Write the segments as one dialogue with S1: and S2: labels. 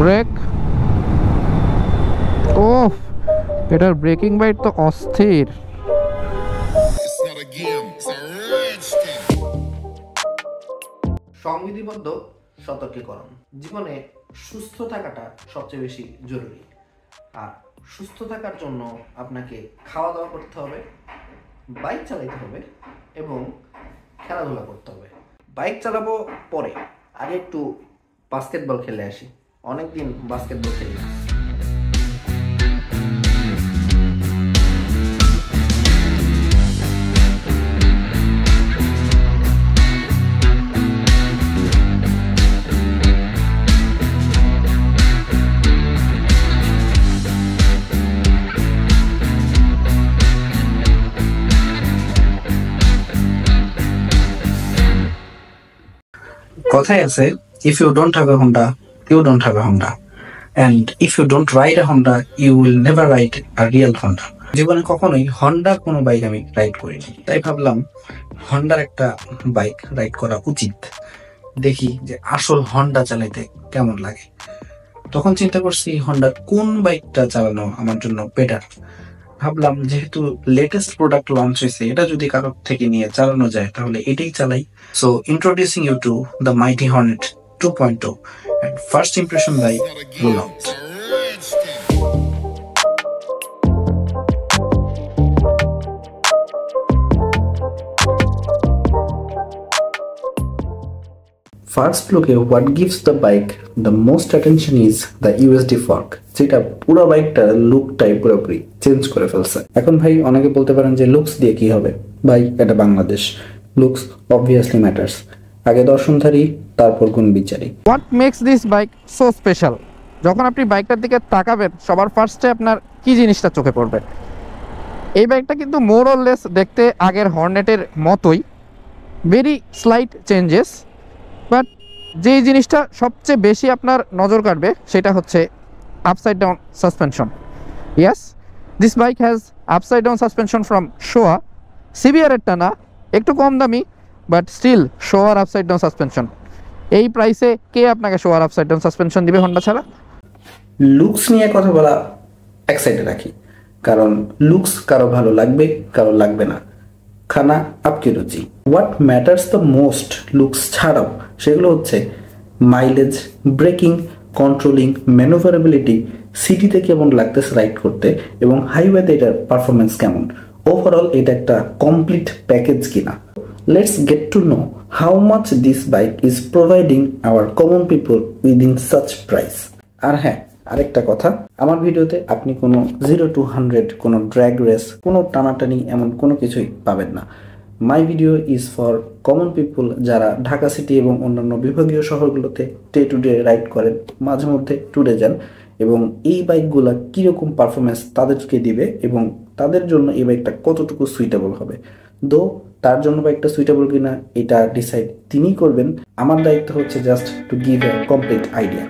S1: Break, ও এটার breaking byte তো অস্থির।
S2: সংবিধিবদ্ধ সতর্কীকরণ। জীবনে সুস্থ থাকাটা সবচেয়ে বেশি জরুরি, আর সুস্থ থাকার জন্য আপনাকে খাওয়া দাওয়া করতে হবে, বাইক চালাতে হবে এবং খেলাধুলা করতে হবে। বাইক চালাবো পরে, আগে একটু বাস্কেটবল খেলে আসি। অনেকদিন বাস্কেটবল খেলি না। কথায় আছে, if you don't have a Honda, you don't have a Honda, and if you don't ride a Honda, you will never ride a real Honda. জীবনে কখনোই হন্ডার কোনো বাইক আমি রাইড করিনি, তাই ভাবলাম হন্ডার একটা বাইক রাইড করা উচিত, দেখি যে আসল হন্ডা চালাইতে কেমন লাগে। তখন চিন্তা করছি হন্ডার কোন বাইকটা চালানো আমার জন্য বেটার। ভাবলাম যেহেতু লেটেস্ট প্রোডাক্ট লঞ্চ হয়েছে, এটা যদি কারোর থেকে নিয়ে চালানো যায় তাহলে এটাই চালাই। So introducing you to the mighty Hornet 2.0 and first impression by Rollout. First লুকে what gives the bike the most attention is the USD fork, যেটা পুরো বাইকটার লুকটাই পুরোপুরি চেঞ্জ করে ফেলছে। এখন ভাই অনেকে বলতে পারেন যে লুকস দিয়ে কি হবে, ভাই এটা বাংলাদেশ, লুকস অবভিয়াসলি ম্যাটার্স। আগে দর্শনধারী, তারপর গুণ বিচারী।
S1: What makes this bike so special? যখন আপনি বাইকটার দিকে তাকাবেন, সবার ফার্স্টে আপনার কি জিনিসটা চোখে পড়বে? এই বাইকটা কিন্তু মোর অর লেস দেখতে আগের হর্নেটের মতোই, ভেরি স্লাইট চেঞ্জেস, বাট যেই জিনিসটা সবচেয়ে বেশি আপনার নজর কাটবে সেটা হচ্ছে upside down suspension. Yes, this bike has upside down suspension from শোয়া। সিবিআরেরটা না, একটু কম দামি, বাট স্টিল শোয়ার আপসাইড ডাউন সাসপেনশন। এই প্রাইসে কে আপনাকে শোয়ার আপসাইড ডাউন সাসপেনশন দিবে হন্ডা ছাড়া?
S2: লুকস নিয়ে কথা বলা এক সাইডে রাখি, কারণ লুকস কারো ভালো লাগবে, কারো লাগবে না, খানা আপকি রুচি। What matters the most looks ছাড়াও সেগুলো হচ্ছে মাইলেজ, ব্রেকিং, কন্ট্রোলিং, ম্যানুভারেবিলিটি, সিটিতে কেমন লাগতেছে রাইড করতে, এবং হাইওয়েতে এটার পারফরমেন্স কেমন। ওভারঅল এটা একটা কমপ্লিট প্যাকেজ কিনা। Let's get to know how much this bike is providing our common people within such price. আর হ্যাঁ, আরেকটা কথা, আমার ভিডিওতে আপনি কোনো 0 to 100, কোনো ড্র্যাগ রেস, কোনো টানাটানি এমন কোনো কিছুই পাবেন না। My video is for common people যারা ঢাকা সিটি এবং অন্যান্য বিভাগীয় শহরগুলোতে ডে টু ডে রাইড করেন, মাঝে মধ্যে ট্যুরে যান, এবং এই বাইকগুলো কীরকম পারফরমেন্স তাদেরকে দিবে এবং তাদের জন্য এই বাইকটা কতটুকু সুইটেবল হবে। দো তার জন্য বাইকটা সুইটেবল কিনা এটা ডিসাইড তিনিই করবেন। আমার দায়িত্ব হচ্ছে just to give a complete idea.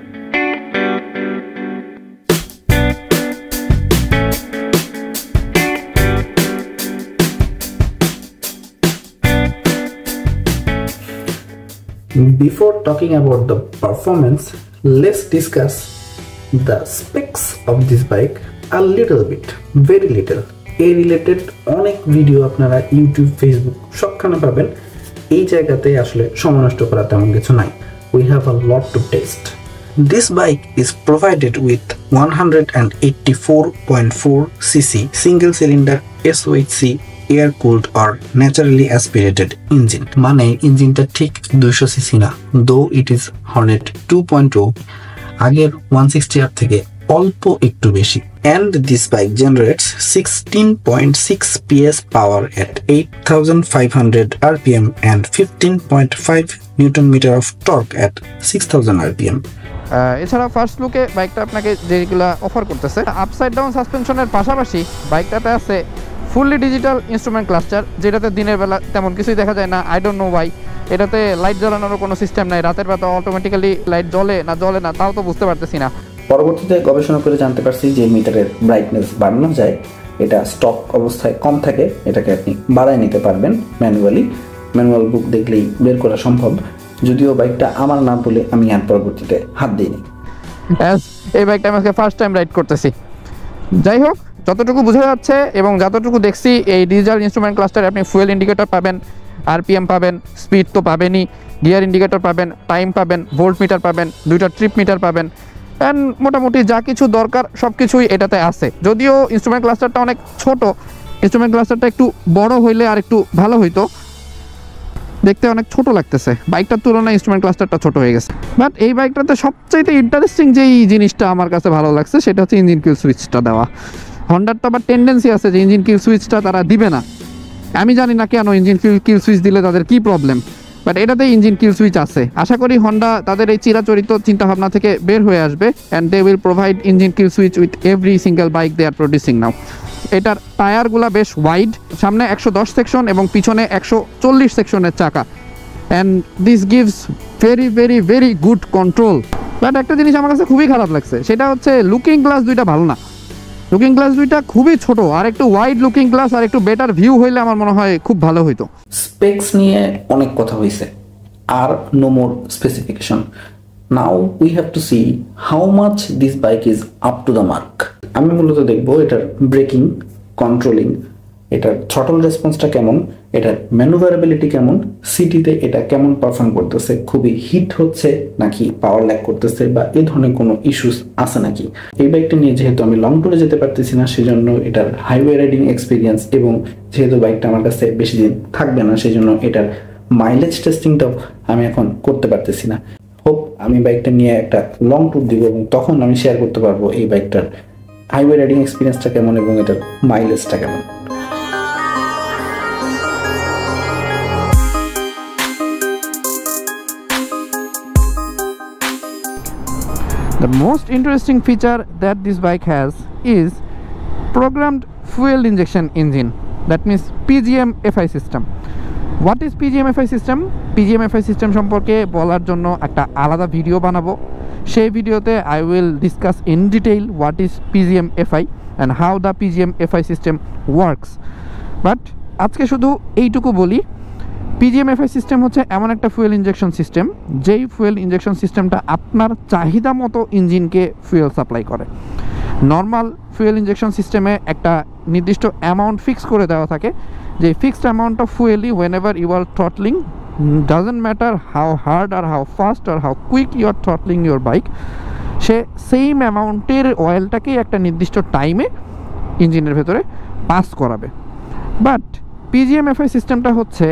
S2: Before talking about the performance, let's discuss the specs of this bike a little bit, very little. এই রিলেটেড অনেক ভিডিও আপনারা ইউটিউব, ফেসবুক সবখানে পাবেন। এই জায়গাতে আসলে সময় নষ্ট করা তেমন কিছু নাই। We have a lot to test. This bike is provided with 184.4 cc single cylinder SOHC air cooled or naturally aspirated engine, মানে ইঞ্জিনটা ঠিক 200 সিসি না, though it is Hornet 2.0, আগের 160R থেকে অল্প একটু বেশি। And this bike generates 16.6 PS power at 8500 rpm and 15.5 Newton meter of torque at 6000 rpm.
S1: এছাড়া ফার্স্ট লুকে বাইকটা আপনাকে যেগুলো অফার করতেছে, আপসাইড ডাউন সাসপেনশনের পাশাপাশি বাইকটাতে আছে ফুললি ডিজিটাল ইনস্ট্রুমেন্ট ক্লাস্টার, যেটাতে দিনের বেলা তেমন কিছুই দেখা যায় না। I don't no Y. এটাতে লাইট জ্বালানোর কোনো সিস্টেম নাই, রাতের বেলা অটোমেটিক্যালি লাইট জ্বলে না তাও তো বুঝতে পারতেছি না।
S2: পরবর্তীতে গবেষণা করে জানতে পারছি যে মিটারের ব্রাইটনেস বাড়ানো যায়, এটা স্টক অবস্থায় কম থাকে, এটাকে আপনি বাড়ায় নিতে পারবেন ম্যানুয়ালি। ম্যানুয়াল বুক দেখলেই বের করা সম্ভব, যদিও বাইকটা আমার না বলে আমি আর পরবর্তীতে হাত দিইনি।
S1: এই বাইকটা আমি আজকে ফার্স্ট টাইম রাইড করতেছি। যাই হোক, যতটুকু বোঝা যাচ্ছে এবং যতটুকু দেখছি, এই ডিজিটাল ইনস্ট্রুমেন্ট ক্লাস্টারে আপনি ফুয়েল ইন্ডিকেটর পাবেন, আরপিএম পাবেন, স্পিড তো পাবেনই, গিয়ার ইন্ডিকেটর পাবেন, টাইম পাবেন, ভোল্ট মিটার পাবেন, 2টা ট্রিপ মিটার পাবেন, অ্যান্ড মোটামুটি যা কিছু দরকার সব কিছুই এটাতে আছে। যদিও ইনস্ট্রুমেন্ট ক্লাস্টারটা অনেক ছোট, ইনস্ট্রুমেন্ট ক্লাস্টারটা একটু বড় হইলে আর একটু ভালো হইতো, দেখতে অনেক ছোট লাগতেছে বাইকটার তুলনায়, ইনস্ট্রুমেন্ট ক্লাস্টারটা ছোট হয়ে গেছে। বাট এই বাইকটাতে সবচাইতে ইন্টারেস্টিং যেই জিনিসটা আমার কাছে ভালো লাগছে সেটা হচ্ছে ইঞ্জিন কিল সুইচটা দেওয়া। হন্ডার তো আবার টেন্ডেন্সি আছে যে ইঞ্জিন কিল সুইচটা তারা দিবে না, আমি জানি না কেন ইঞ্জিন কিল সুইচ দিলে তাদের কি প্রবলেম, বাট এটাতে ইঞ্জিন কিল সুইচ আছে। আশা করি হন্ডা তাদের এই চিরাচরিত চিন্তাভাবনা থেকে বের হয়ে আসবে, and they will provide engine kill switch with every single bike they are producing now. এটার টায়ারগুলা বেশ ওয়াইড, সামনে 110 সেকশন এবং পিছনে 140 সেকশনের চাকা, and this gives very very very good control. But একটা জিনিস আমার কাছে খুবই খারাপ লাগছে, সেটা হচ্ছে লুকিং গ্লাস দুইটা ভালো না। লুকিং গ্লাস দুইটা খুবই ছোট, আর একটু ওয়াইড লুকিং গ্লাস আর একটু বেটার ভিউ হইলে আমার মনে হয় খুব ভালো হইতো।
S2: স্পেক্স নিয়ে অনেক কথা হয়েছে, আর no more specification. Now we have to see how much this bike is up to the mark. আমি মূলত দেখবো এটার ব্রেকিং, কন্ট্রোলিং, এটার থ্রটল রেসপন্সটা কেমন, এটার ম্যানুভারেবিলিটি কেমন, সিটিতে এটা কেমন পারফর্ম করতেছে, খুবই হিট হচ্ছে নাকি পাওয়ার ল্যাক করতেছে, বা এই ধরনের কোনো ইস্যুস আছে নাকি। এই বাইকটা নিয়ে যেহেতু আমি লং ট্যুরে যেতে পারতেছি না, সেজন্য এটার হাইওয়ে রাইডিং এক্সপিরিয়েন্স, এবং যেহেতু বাইকটা আমার কাছে বেশি দিন থাকবে না, সেই জন্য এটার মাইলেজ টেস্টিংটাও আমি এখন করতে পারতেছি না। হোপ আমি বাইকটা নিয়ে একটা লং ট্যুর দিব এবং তখন আমি শেয়ার করতে পারবো এই বাইকটার হাইওয়ে রাইডিং এক্সপিরিয়েন্সটা কেমন এবং এটার মাইলেজটা কেমন।
S1: The most interesting feature that this bike has is programmed fuel injection engine, that means PGM-FI system. What is PGM-FI system? PGM-FI system সম্পর্কে বলার জন্য একটা আলাদা ভিডিও বানাবো। সেই ভিডিওতে I will discuss in detail what is PGM-FI and how the PGM-FI system works. But আজকে শুধু এইটুকু বলি, PGM-FI সিস্টেম হচ্ছে এমন একটা ফুয়েল ইনজেকশন সিস্টেম, যেই ফুয়েল ইনজেকশন সিস্টেমটা আপনার চাহিদা মতো ইঞ্জিনকে ফুয়েল সাপ্লাই করে। নর্মাল ফুয়েল ইনজেকশন সিস্টেমে একটা নির্দিষ্ট অ্যামাউন্ট ফিক্স করে দেওয়া থাকে, যে ফিক্সড অ্যামাউন্ট অফ ফুয়েলই whenever you are throttling, doesn't matter how hard are how fast are how quick you are throttling your bike, সে সেম অ্যামাউন্টের অয়েলটাকেই একটা নির্দিষ্ট টাইমে ইঞ্জিনের ভেতরে পাস করাবে। বাট PGM-FI সিস্টেমটা হচ্ছে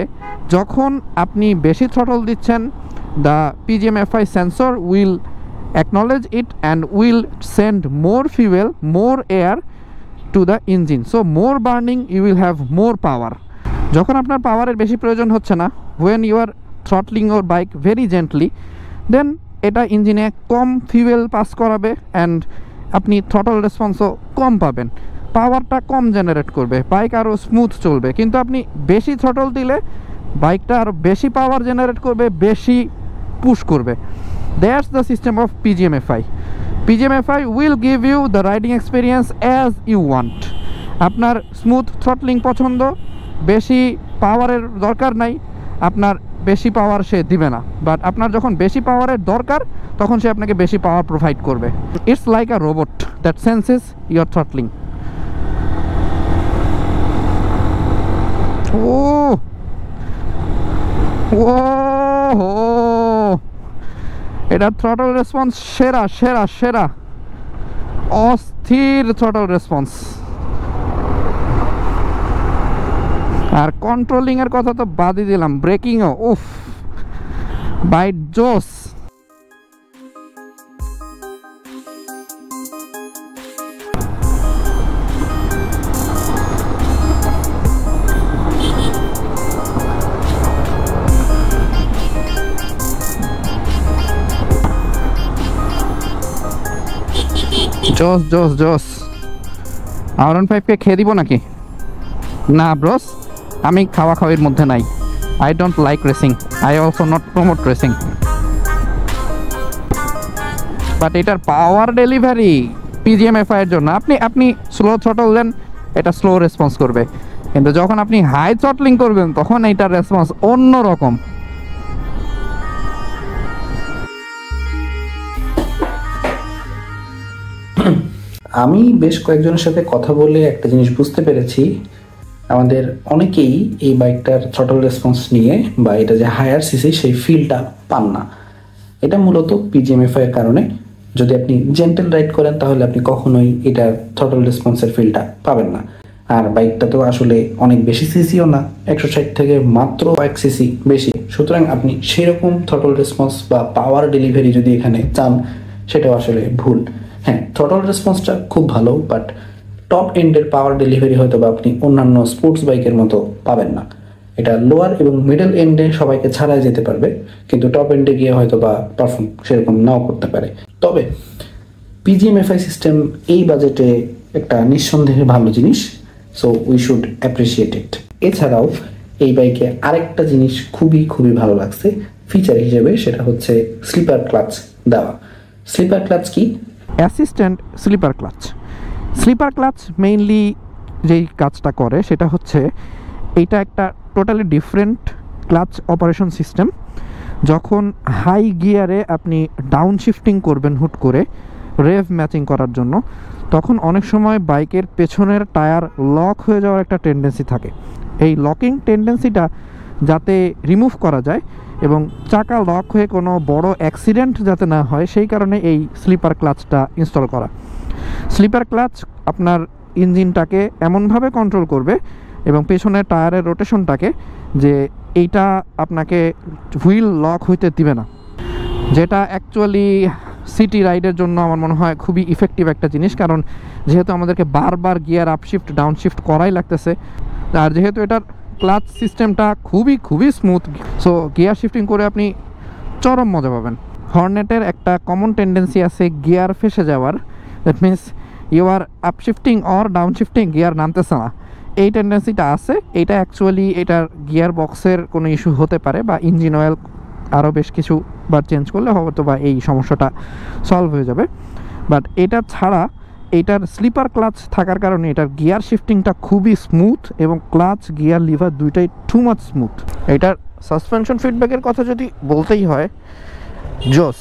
S1: যখন আপনি বেশি থ্রটল দিচ্ছেন, the PGM-FI sensor will acknowledge it and will send more fuel, more air to the engine, so more burning, you will have more power. যখন আপনার পাওয়ারের বেশি প্রয়োজন হচ্ছে না, when you are throttling your bike very gently, then এটা ইঞ্জিনে কম ফিউয়েল পাস করাবে অ্যান্ড আপনি থ্রটল রেসপন্সও কম পাবেন, পাওয়ারটা কম জেনারেট করবে, বাইক আরও স্মুথ চলবে। কিন্তু আপনি বেশি থ্রটল দিলে বাইকটা আরও বেশি পাওয়ার জেনারেট করবে, বেশি পুশ করবে। That's the system of PGM-FI. PGM-FI will give you the riding experience as you want. আপনার স্মুথ থ্রটলিং পছন্দ, বেশি পাওয়ারের দরকার নাই, আপনার বেশি পাওয়ার সে দিবে না। বাট আপনার যখন বেশি পাওয়ারের দরকার, তখন সে আপনাকে বেশি পাওয়ার প্রোভাইড করবে। It's like a robot that senses your throttling. এটা থ্রটল রেসপন্স সেরা সেরা সেরা, অস্থির থ্রটল রেসপন্স। আর কন্ট্রোলিং এর কথা তো বাদই দিলাম, ব্রেকিংও উফ বাইট জোস। জোস জোস জোস। R15 কে খেয়ে দিব নাকি? না ব্রোস, আমি খাওয়া খাওয়ির মধ্যে নাই। I don't like racing, I also not promote racing. But এটার পাওয়ার ডেলিভারি PGM-FI এর জন্য, আপনি স্লো থ্রটল দেন, এটা স্লো রেসপন্স করবে, কিন্তু যখন আপনি হাই থ্রটলিং করবেন তখন এইটার রেসপন্স অন্যরকম।
S2: আমি বেশ কয়েকজনের সাথে কথা বলে একটা জিনিস বুঝতে পেরেছি, আমাদের অনেকেই এই বাইকটার থ্রটল রেসপন্স নিয়ে বা এটা যে হায়ার সিসি সেই ফিলটা পান না। এটা মূলত পিজিএমএফআই এর কারণে। যদি আপনি জেন্টেল রাইড করেন তাহলে আপনি কখনোই এটার থ্রটল রেসপন্সের ফিলটা পাবেন না। আর বাইকটা তো আসলে অনেক বেশি সিসিও না, 160 থেকে মাত্র 1 সিসি বেশি, সুতরাং আপনি সেরকম থ্রটল রেসপন্স বা পাওয়ার ডেলিভারি যদি এখানে চান সেটাও আসলে ভুল। হ্যাঁ, থ্রটল রেসপন্সটা খুব ভালো, বাট টপ এন্ডের পাওয়ার ডেলিভারি হয়তো বা আপনি অন্যান্য স্পোর্টস বাইকের মতো পাবেন না। এটা লোয়ার এবং মিডল এন্ডে সবাইকে ছাড়াই যেতে পারবে, কিন্তু টপ এন্ডে গিয়ে হয়তো বা পারফর্ম সেরকম নাও করতে পারে। তবে পিজিএমএফআই সিস্টেম এই বাজেটে একটা নিঃসন্দেহে ভালো জিনিস, so we should appreciate it. এছাড়াও এই বাইকে আরেকটা জিনিস খুবই খুবই ভালো লাগছে ফিচার হিসেবে, সেটা হচ্ছে স্লিপার ক্লাচ দেওয়া। স্লিপার ক্লাচ কি?
S1: Assistant slipper clutch. Slipper clutch mainly যেই কাজটা করে সেটা হচ্ছে এইটা একটা totally different clutch operation system. যখন হাই গিয়ারে আপনি ডাউন শিফটিং করবেন হুট করে রেভ ম্যাচিং করার জন্য, তখন অনেক সময় বাইকের পেছনের টায়ার লক হয়ে যাওয়ার একটা টেন্ডেন্সি থাকে। এই লকিং টেন্ডেন্সিটা যাতে রিমুভ করা যায় এবং চাকা লক হয়ে কোনো বড় অ্যাক্সিডেন্ট যাতে না হয়, সেই কারণে এই স্লিপার ক্লাচটা ইনস্টল করা। স্লিপার ক্লাচ আপনার ইঞ্জিনটাকে এমনভাবে কন্ট্রোল করবে এবং পেছনের টায়ারের রোটেশনটাকে যে এইটা আপনাকে হুইল লক হইতে দিবে না, যেটা অ্যাকচুয়ালি সিটি রাইডের জন্য আমার মনে হয় খুবই ইফেক্টিভ একটা জিনিস। কারণ যেহেতু আমাদেরকে বারবার গিয়ার আপশিফট ডাউনশিফট করাই লাগতেছে, আর যেহেতু এটার ক্লাচ সিস্টেমটা খুবই স্মুথ, সো গিয়ার শিফটিং করে আপনি চরম মজা পাবেন। হর্নেটের একটা কমন টেন্ডেন্সি আছে গিয়ার ফেসে যাওয়ার, that means you are upshifting or downshifting, gear নামতেছে না, এই টেন্ডেন্সিটা আছে। এইটা অ্যাকচুয়ালি এটার গিয়ার বক্সের কোনো ইস্যু হতে পারে বা ইঞ্জিন অয়েল আরও বেশ কিছু বার চেঞ্জ করলে হয়তো বা এই সমস্যাটা সলভ হয়ে যাবে। বাট এটা ছাড়া এটার স্লিপার ক্লাচ থাকার কারণে এটার গিয়ার শিফটিংটা খুবই স্মুথ এবং ক্লাচ গিয়ার লিভার দুইটাই টু মাচ স্মুথ। এটার সাসপেনশন ফিডব্যাকের কথা যদি বলতেই হয়, জোস।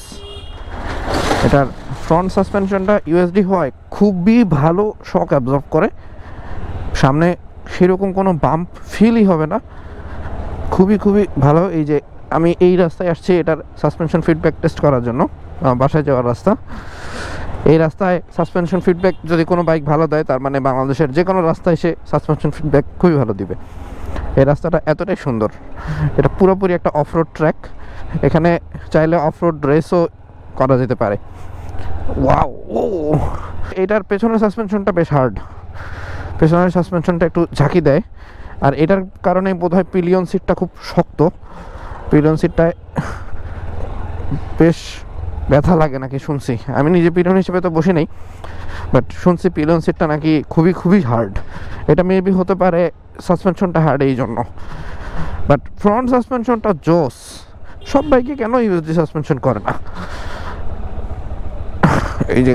S1: এটার ফ্রন্ট সাসপেনশনটা ইউএসডি হওয়ায় খুবই ভালো শক অ্যাবজর্ব করে, সামনে সেরকম কোনো বাম্প ফিলই হবে না, খুবই ভালো। এই যে আমি এই রাস্তায় আসছি এটার সাসপেনশন ফিডব্যাক টেস্ট করার জন্য, বাসায় যাওয়ার রাস্তা, এই রাস্তায় সাসপেনশন ফিডব্যাক যদি কোনো বাইক ভালো দেয় তার মানে বাংলাদেশের যে কোনো রাস্তায় সে সাসপেনশন ফিডব্যাক খুবই ভালো দিবে। এই রাস্তাটা এতটাই সুন্দর, এটা পুরোপুরি একটা অফরোড ট্র্যাক, এখানে চাইলে অফরোড রেসও করা যেতে পারে। ওয়াও, ও এটার পেছনের সাসপেনশনটা বেশ হার্ড, পেছনের সাসপেনশনটা একটু ঝাঁকি দেয়, আর এটার কারণে বোধহয় পিলিয়ন সিটটা খুব শক্ত, পিলিয়ন সিটটায় বেশ ব্যথা লাগে নাকি শুনছি, আমি নিজে পিলিয়ন হিসেবে তো বসি নাই, বাট শুনছি পিলিয়ন সিটটা নাকি খুবই হার্ড। এটা মেবি হতে পারে সাসপেনশনটা হার্ড এই জন্য, বাট ফ্রন্ট সাসপেনশনটা জোস। সব বাইকে কেন ইউএসডি সাসপেনশন করে না? এই যে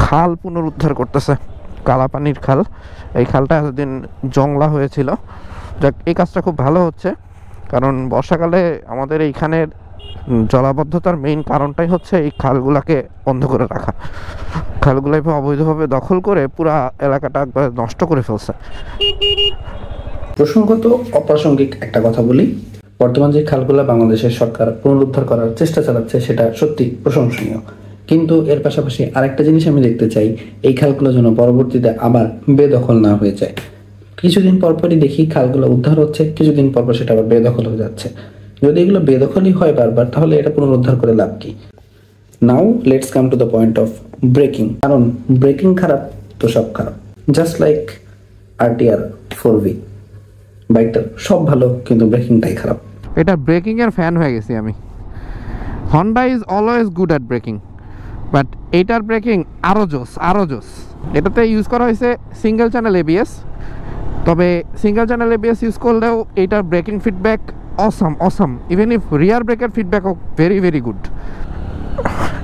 S1: খাল পুনরুদ্ধার করতেছে, কালাপানির খাল, এই খালটা এতদিন জংলা হয়েছিল, যাক এই কাজটা খুব ভালো হচ্ছে। কারণ বর্ষাকালে আমাদের এইখানের জলাবদ্ধতার মেইন কারণটাই হচ্ছে এই খালগুলাকে বন্ধ করে রাখা, খালগুলো অবৈধভাবে দখল করে পুরা এলাকাটা একবার নষ্ট করে ফেলছে।
S2: প্রসঙ্গত অপ্রাসঙ্গিক একটা কথা বলি, বর্তমান যে খালগুলো বাংলাদেশের সরকার পুনরুদ্ধার করার চেষ্টা চালাচ্ছে সেটা সত্যি প্রশংসনীয়, কিন্তু এর পাশাপাশি আরেকটা জিনিস আমি দেখতে চাই, এই খালগুলো যেন পরবর্তীতে আবার বেদখল না হয়ে যায়। কিছুদিন পরপরই দেখি খালগুলো উদ্ধার হচ্ছে, কিছুদিন পরপর সেটা আবার বেদখল হয়ে যাচ্ছে। যদি এগুলো বেদখলই হয় বারবার, তাহলে এটা পুনরুদ্ধার করে লাভ কি? Now let's come to the point of braking. কারণ ব্রেকিং খারাপ তো সব খারাপ, জাস্ট লাইক RTR 4V, বাইকটার সব ভালো কিন্তু ব্রেকিংটাই খারাপ।
S1: এটা ব্রেকিংয়ের ফ্যান হয়ে গেছি আমি। Honda is always good at braking, but এইটার ব্রেকিং আরও জোস। এটাতে ইউজ করা হয়েছে সিঙ্গেল চ্যানেল ABS, তবে সিঙ্গেল চ্যানেল ABS ইউজ করলেও এইটার braking feedback awesome, even if rear ব্রেকের ফিডব্যাকও ভেরি গুড।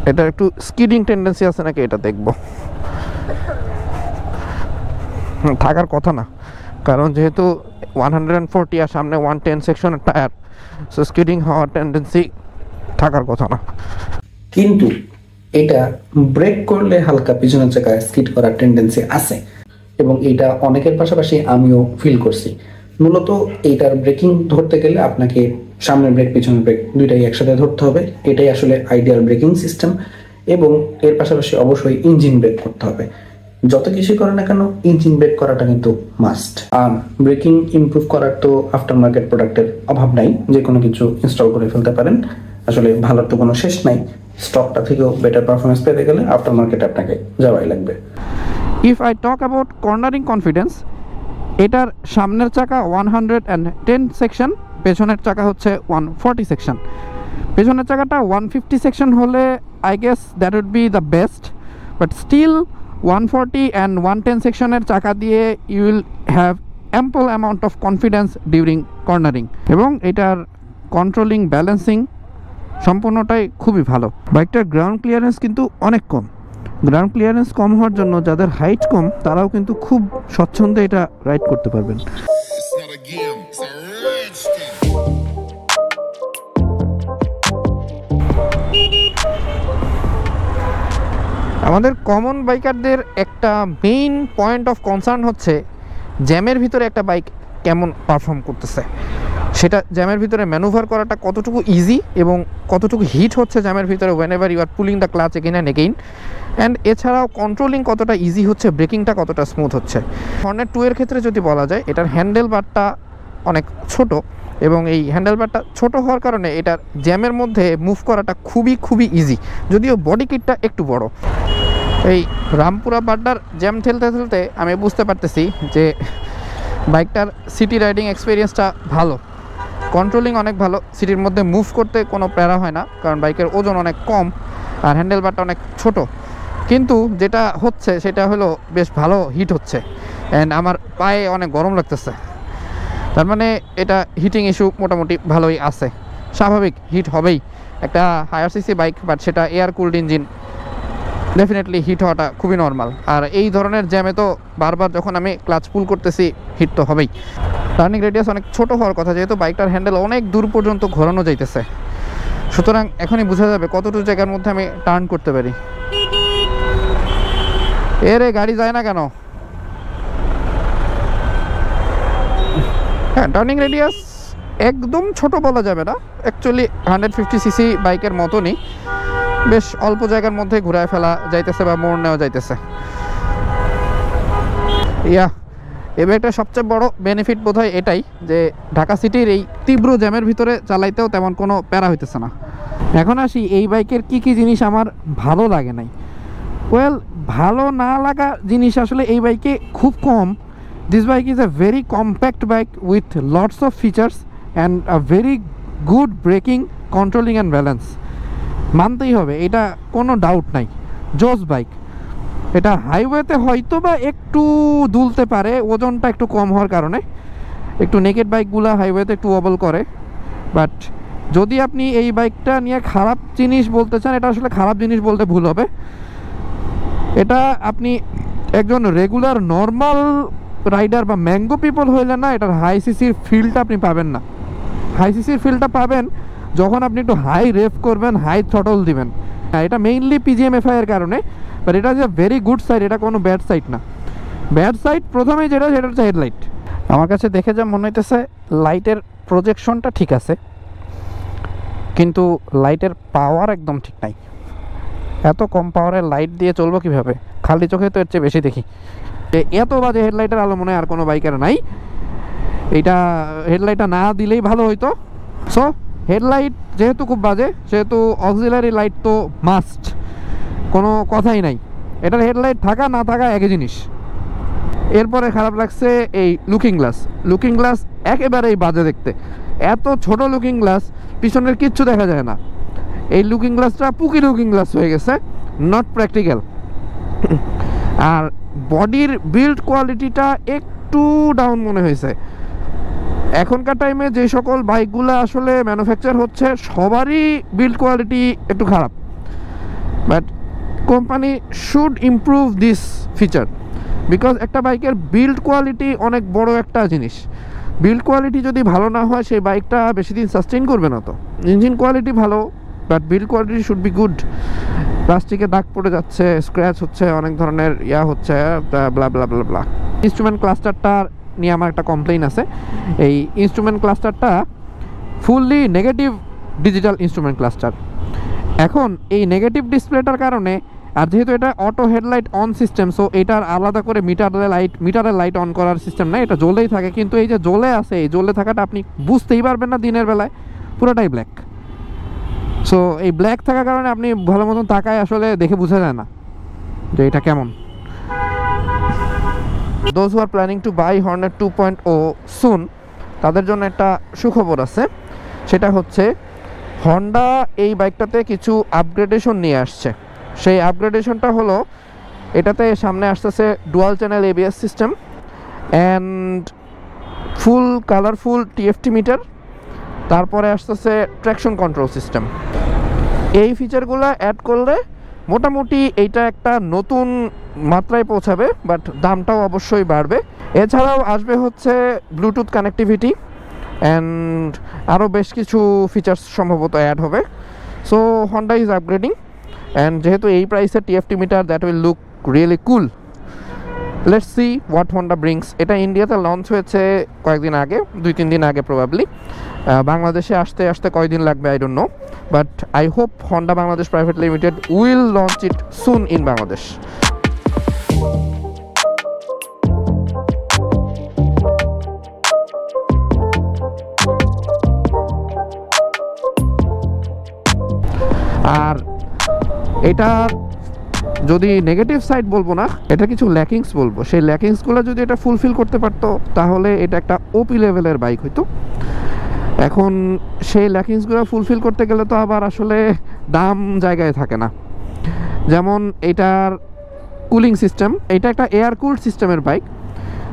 S1: এটার একটু স্কিডিং টেন্ডেন্সি আছে নাকি এটা দেখবো, থাকার কথা না, কারণ যেহেতু 140 আর সামনে 110 সেকশনের টায়ার, সো স্কিডিং হওয়ার টেন্ডেন্সি থাকার কথা না।
S2: কিন্তু এটা ব্রেক করলে হালকা পিছনের চাকায় স্কিড করার টেন্ডেন্সি আছে, এবং এইটা অনেকের পাশাপাশি আমিও ফিল করছি। মূলত এইটার ব্রেকিং ধরতে গেলে আপনাকে সামনের ব্রেক পিছনের ব্রেক দুইটাই একসাথে ধরতে হবে, এটাই আসলে আইডিয়াল ব্রেকিং সিস্টেম। এবং এর পাশাপাশি অবশ্যই ইঞ্জিন ব্রেক করতে হবে। যত কিছু করে না কেন ইঞ্জিন ব্রেক করাটা কিন্তু মাস্ট। আর ব্রেকিং ইমপ্রুভ করার তো আফটার মার্কেট প্রোডাক্টের অভাব নাই, যে কোনো কিছু ইনস্টল করে ফেলতে পারেন। আসলে ভালোর তো কোনো শেষ নাই, স্টকটা থেকেও বেটার পারফরমেন্স পেতে গেলে আফটার মার্কেট আপনাকে যাওয়াই লাগবে।
S1: If I talk about cornering confidence, এটার সামনের চাকা 110 সেকশন, পেছনের চাকা হচ্ছে 140 সেকশন। পেছনের চাকাটা 150 সেকশন হলে I guess that would be the best, but still 140 and 110 সেকশনের চাকা দিয়ে you will have ample amount of confidence during cornering, এবং এটার কন্ট্রোলিং ব্যালেন্সিং সম্পূর্ণটাই খুবই ভালো। বাইকটার গ্রাউন্ড ক্লিয়ারেন্স কিন্তু অনেক কম। গ্রাউন্ড ক্লিয়ারেন্স কম হওয়ার জন্য যাদের হাইট কম তারাও কিন্তু খুব স্বচ্ছন্দে এটা রাইড করতে পারবেন। আমাদের কমন বাইকারদের একটা মেইন পয়েন্ট অফ কনসার্ন হচ্ছে জ্যামের ভিতরে একটা বাইক কেমন পারফর্ম করতেছে, সেটা জ্যামের ভিতরে ম্যানুভার করাটা কতটুকু ইজি এবং কতটুকু হিট হচ্ছে জ্যামের ভিতরে whenever you are pulling the clutch again and again, and এছাড়াও কন্ট্রোলিং কতটা ইজি হচ্ছে, ব্রেকিংটা কতটা স্মুথ হচ্ছে। হর্নেট 2 এর ক্ষেত্রে যদি বলা যায়, এটার হ্যান্ডেল বারটা অনেক ছোট, এবং এই হ্যান্ডেল বারটা ছোট হওয়ার কারণে এটার জ্যামের মধ্যে মুভ করাটা খুবই ইজি, যদিও বডি কিটটা একটু বড়। এই রামপুরা বাড্ডার জ্যাম ঠেলতে ঠেলতে আমি বুঝতে পারতেছি যে বাইকটার সিটি রাইডিং এক্সপিরিয়েন্সটা ভালো, কন্ট্রোলিং অনেক ভালো, সিটির মধ্যে মুভ করতে কোনো প্যারা হয় না, কারণ বাইকের ওজন অনেক কম আর হ্যান্ডেল বারটা অনেক ছোট। কিন্তু যেটা হচ্ছে সেটা হলো বেশ ভালো হিট হচ্ছে, অ্যান্ড আমার পায়ে অনেক গরম লাগতেছে, তার মানে এটা হিটিং ইস্যু মোটামুটি ভালোই আছে। স্বাভাবিক হিট হবেই, একটা হায়ার সিসি বাইক, বাট সেটা air cooled engine, definitely heat হওয়াটা খুবই নর্মাল। আর এই ধরনের জ্যামে তো বারবার যখন আমি ক্লাচ পুল করতেছি হিট তো হবেই। টার্নিং রেডিয়াস অনেক ছোট হওয়ার কথা, যেহেতু বাইকটার হ্যান্ডেল অনেক দূর পর্যন্ত ঘোরানো যাইতেছে, সুতরাং এখনই বোঝা যাবে কতটুকু জায়গার মধ্যে আমি টার্ন করতে পারি। এরে গাড়ি যায় না কেন? হ্যাঁ, টার্নিং রেডিয়াস একদম ছোট বলা যাবে না, অ্যাকচুয়ালি 150 সিসি বাইকের মতনই, বেশ অল্প জায়গার মধ্যে ঘুরায় ফেলা যাইতেছে বা মোড় নেওয়া যাইতেছে। এবার একটা সবচেয়ে বড় বেনিফিট বোধহয় এটাই যে ঢাকা সিটির এই তীব্র জ্যামের ভিতরে চালাইতেও তেমন কোনো প্যারা হইতেছে না। এখন আসি এই বাইকের কি জিনিস আমার ভালো লাগে নাই। ওয়েল, ভালো না লাগা জিনিস আসলে এই বাইকে খুব কম। This bike is a very compact bike with lots of features and a very good braking, controlling and balance. মানতেই হবে, এটা কোনো ডাউট নাই, জোস বাইক। এটা হাইওয়েতে হয়তো বা একটু দুলতে পারে, ওজনটা একটু কম হওয়ার কারণে, একটু নেকেড বাইকগুলো হাইওয়েতে একটু ওবল করে। বাট যদি আপনি এই বাইকটা নিয়ে খারাপ জিনিস বলতে চান, এটা আসলে খারাপ জিনিস বলতে ভুল হবে। এটা আপনি একজন রেগুলার নর্মাল রাইডার বা ম্যাঙ্গো পিপল হইলে না, এটার হাই সিসির ফিলটা আপনি পাবেন না। হাই সিসির ফিলটা পাবেন যখন আপনি একটু হাই রেভ করবেন, হাই থ্রটল দিবেন। হ্যাঁ, এটা মেইনলি পিজিএমএফআই এর কারণে, বাট এটা যে ভেরি গুড সাইড, এটা কোনো ব্যাড সাইড না। ব্যাড সাইড প্রথমেই যেটা, সেটা হচ্ছে হেডলাইট। আমার কাছে দেখে যা মনে হইতেছে লাইটের প্রজেকশনটা ঠিক আছে, কিন্তু লাইটের পাওয়ার একদম ঠিক নাই। এত কম পাওয়ারের লাইট দিয়ে চলবো কীভাবে? খালি চোখে তো এর চেয়ে বেশি দেখি। এত বাজে হেডলাইটের আলো মনে হয় আর কোনো বাইকের নাই। এইটা হেডলাইটটা না দিলেই ভালো হইতো। সো হেডলাইট যেহেতু খুব বাজে, সেহেতু অক্সিলারি লাইট তো মাস্ট, কোনো কথাই নাই। এটার হেডলাইট থাকা না থাকা একই জিনিস। এরপরে খারাপ লাগছে এই লুকিং গ্লাস। লুকিং গ্লাস একেবারেই বাজে দেখতে, এত ছোট লুকিং গ্লাস, পিছনের কিচ্ছু দেখা যায় না। এই লুকিং গ্লাসটা পুকি লুকিং গ্লাস হয়ে গেছে, নট প্র্যাকটিক্যাল। আর বডির বিল্ড কোয়ালিটিটা একটু ডাউন মনে হয়েছে। এখনকার টাইমে যে সকল বাইকগুলো আসলে ম্যানুফ্যাকচার হচ্ছে সবারই বিল্ড কোয়ালিটি একটু খারাপ, but company should improve this feature, because একটা বাইকের বিল্ড কোয়ালিটি অনেক বড় একটা জিনিস। বিল্ড কোয়ালিটি যদি ভালো না হয়, সেই বাইকটা বেশি দিন সাস্টেইন করবে না। তো ইঞ্জিন কোয়ালিটি ভালো, but build quality should be good. প্লাস্টিকে দাগ পড়ে যাচ্ছে, স্ক্র্যাচ হচ্ছে, অনেক ধরনের হচ্ছে, ব্লা ব্লা ব্লা ব্লা। ইনস্ট্রুমেন্ট ক্লাস্টারটা নিয়ে আমার একটা কমপ্লেইন আছে। এই ইনস্ট্রুমেন্ট ক্লাস্টারটা fully negative digital instrument cluster. এখন এই নেগেটিভ ডিসপ্লেটার কারণে, আর যেহেতু এটা auto headlight on system, so এটার আলাদা করে মিটারের লাইট অন করার সিস্টেম না, এটা জ্বলেই থাকে। কিন্তু এই যে জ্বলে আছে, এই জ্বলে থাকাটা আপনি বুঝতেই পারবেন না দিনের বেলায়, পুরোটাই ব্ল্যাক। সো এই ব্ল্যাক থাকার কারণে আপনি ভালো মতন তাকায় আসলে দেখে বোঝা যায় না যে এটা কেমন। Those who are planning to buy Hornet 2.0 soon, তাদের জন্য একটা সুখবর আছে। সেটা হচ্ছে হন্ডা এই বাইকটাতে কিছু আপগ্রেডেশন নিয়ে আসছে। সেই আপগ্রেডেশনটা হলো, এটাতে সামনে আসতেছে dual channel ABS system and full colourful TFT meter, তারপরে আসতেছে ট্র্যাকশন কন্ট্রোল সিস্টেম। এই ফিচারগুলো অ্যাড করলে মোটামুটি এইটা একটা নতুন মাত্রায় পৌঁছাবে, বাট দামটাও অবশ্যই বাড়বে। এছাড়াও আসবে হচ্ছে ব্লুটুথ কানেক্টিভিটি অ্যান্ড আরও বেশ কিছু ফিচার্স সম্ভবত অ্যাড হবে। So Honda is upgrading, and যেহেতু এই প্রাইসের TFT meter, that will look really cool. Let's see what Honda brings. এটা ইন্ডিয়াতে লঞ্চ হয়েছে কয়েকদিন আগে, 2-3 দিন আগে প্রবাবলি। বাংলাদেশে আসতে আসতে কয়দিন লাগবে I don't know, but I hope Honda Bangladesh private limited will launch it soon in Bangladesh. আর এটার যদি নেগেটিভ সাইড বলবো না, এটা কিছু ল্যাকিংস বলবো। সেই ল্যাকিংসগুলো যদি এটা ফুলফিল করতে পারতো, তাহলে এটা একটা ওপি লেভেলের বাইক হইতো। এখন সেই ল্যাকিংসগুলো ফুলফিল করতে গেলে তো আবার আসলে দাম জায়গায় থাকে না। যেমন এটার কুলিং সিস্টেম, এটা একটা এয়ার কুলড সিস্টেমের বাইক।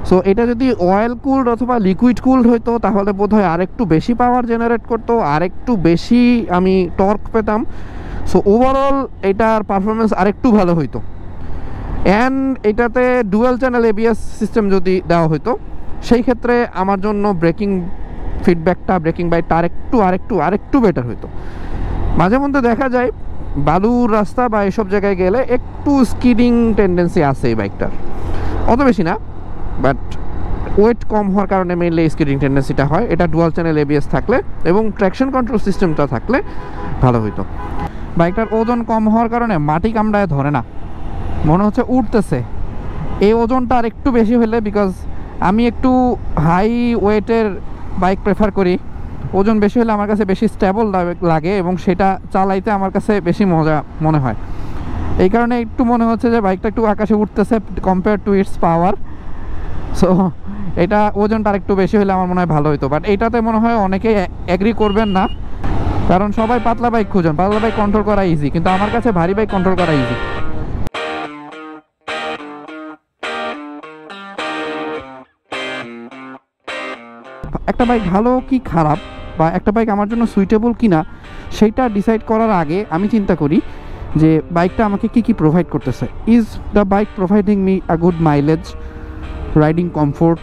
S1: সো এটা যদি অয়েল কুলড অথবা লিকুইড কুলড হইতো, তাহলে বোধহয় আরেকটু বেশি পাওয়ার জেনারেট করতো, আরেকটু বেশি আমি টর্ক পেতাম। সো ওভারঅল এটার পারফরমেন্স আরেকটু ভালো হইতো। অ্যান্ড এটাতে ডুয়াল চ্যানেল ABS সিস্টেম যদি দেওয়া হইতো, সেই ক্ষেত্রে আমার জন্য ব্রেকিং বাইকটা আরেকটু বেটার হইতো। মাঝে মধ্যে দেখা যায় বালুর রাস্তা বা এসব জায়গায় গেলে একটু স্কিডিং টেন্ডেন্সি আছে এই বাইকটার, অত বেশি না, বাট ওয়েট কম হওয়ার কারণে মেইনলি স্কিডিং টেন্ডেন্সিটা হয়। এটা ডুয়াল চ্যানেল ABS থাকলে এবং ট্র্যাকশন কন্ট্রোল সিস্টেমটা থাকলে ভালো হইতো। বাইকটার ওজন কম হওয়ার কারণে মাটি কামড়ায় ধরে না, মনে হচ্ছে উঠতেছে। এই ওজনটা আর একটু বেশি হলে, বিকজ আমি একটু হাই ওয়েটের বাইক প্রেফার করি, ওজন বেশি হলে আমার কাছে বেশি স্টেবল লাগে এবং সেটা চালাইতে আমার কাছে বেশি মজা মনে হয়। এই কারণে একটু মনে হচ্ছে যে বাইকটা একটু আকাশে উঠতেছে compare to its power. So এটা ওজনটা আর একটু বেশি হলে আমার মনে হয় ভালো হতো, বাট এইটাতে মনে হয় অনেকেই অ্যাগ্রি করবেন না, কারণ সবাই পাতলা বাইক খুঁজেন, পাতলা বাইক কন্ট্রোল করা ইজি, কিন্তু আমার কাছে ভারী বাইক কন্ট্রোল করা ইজি। একটা বাইক ভালো কি খারাপ, বা একটা বাইক আমার জন্য সুইটেবল কিনা, সেইটা ডিসাইড করার আগে আমি চিন্তা করি যে বাইকটা আমাকে কি কি প্রোভাইড করতেছে। Is the bike providing me a good mileage, riding comfort,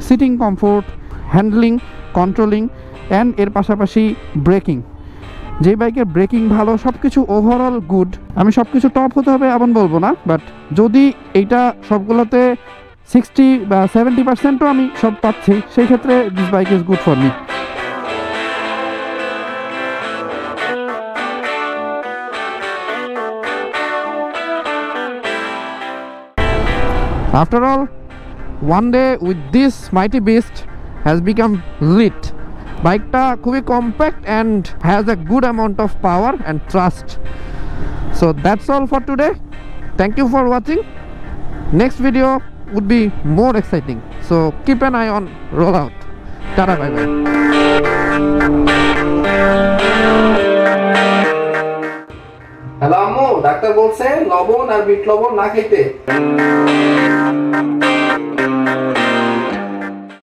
S1: seating comfort, handling, controlling and এর পাশাপাশি ব্রেকিং। যে বাইকের ব্রেকিং ভালো, সব কিছু ওভারঅল গুড। আমি সব কিছু টপ হতে হবে এমন বলবো না, বাট যদি এইটা সবগুলোতে 60 বা 70%ও আমি সব পাচ্ছি, সেই ক্ষেত্রে this bike is good for me. After all, one day with this mighty beast has become lit. বাইকটা খুবই compact and has a good amount of power and trust. So that's all for today. Thank you for watching. Next video would be more exciting, so keep an eye on rollout. Tata, bye bye.
S2: Hello আম্মু, doctor বলছে লবণ আর bit লবণ না খাইতে।